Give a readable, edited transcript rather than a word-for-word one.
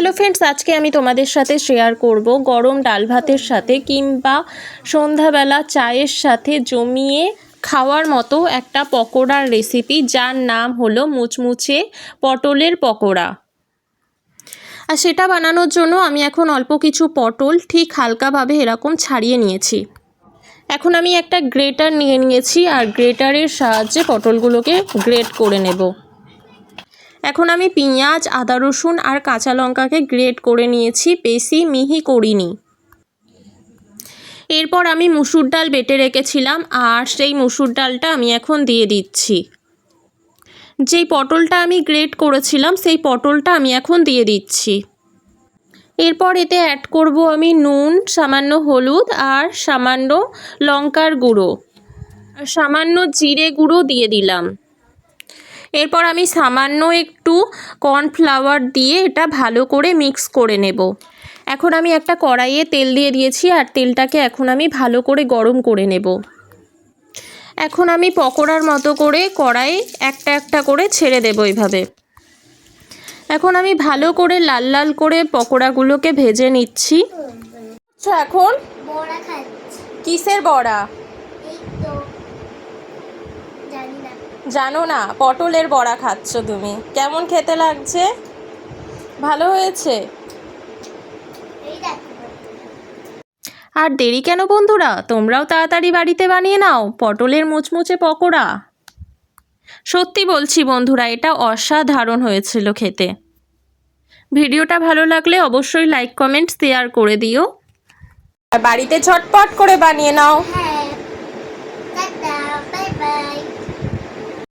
Hello friends, আজকে আমি তোমাদের সাথে শেয়ার করব গরম ডাল ভাতের সাথে কিংবা সন্ধ্যাবেলা চায়ের সাথে জমিয়ে খাওয়ার মতো একটা পকোড়ার রেসিপি, যার নাম হলো মুচমুচে পটলের পকোড়া। আর সেটা বানানোর জন্য আমি এখন অল্প কিছু পটল ঠিক হালকাভাবে এরকম ছাড়িয়ে নিয়েছি। এখন আমি একটা গ্রেটার নিয়ে নিয়েছি আর গ্রেটারের সাহায্যে পটলগুলোকে গ্রেট করে নেব। এখন আমি পেঁয়াজ, আদা, রসুন আর কাঁচা লঙ্কাকে গ্রেট করে নিয়েছি, বেশি মিহি করিনি। এরপর আমি মুসুর ডাল বেটে রেখেছিলাম আর সেই মুসুর ডালটা আমি এখন দিয়ে দিচ্ছি। যেই পটলটা আমি গ্রেট করেছিলাম সেই পটলটা আমি এখন দিয়ে দিচ্ছি। এরপর এতে অ্যাড করব আমি নুন, সামান্য হলুদ আর সামান্য লঙ্কার গুঁড়ো আর সামান্য জিরে গুঁড়ো দিয়ে দিলাম। এরপর আমি সামান্য একটু কর্নফ্লাওয়ার দিয়ে এটা ভালো করে মিক্স করে নেব। এখন আমি একটা কড়াইয়ে তেল দিয়ে দিয়েছি আর তেলটাকে এখন আমি ভালো করে গরম করে নেব। এখন আমি পকোড়ার মতো করে কড়াইয়ে একটা একটা করে ছেড়ে দেব এইভাবে। এখন আমি ভালো করে লাল লাল করে পকোড়াগুলোকে ভেজে নিচ্ছি। এখন বড়া খাচ্ছি। কিসের বড়া? এই তো জানি না। জানো না? পটলের বড়া খাচ্ছ তুমি। কেমন খেতে লাগছে? ভালো হয়েছে? এই দেখো। আর দেরি কেন বন্ধুরা, তোমরাও তাড়াতাড়ি বাড়িতে বানিয়ে নাও পটলের মুচমুচে পকোড়া। সত্যি বলছি বন্ধুরা, এটা অসাধারণ হয়েছিল খেতে। ভিডিওটা ভালো লাগলে অবশ্যই লাইক, কমেন্ট, শেয়ার করে দিও। আর বাড়িতে ঝটপট করে বানিয়ে নাও।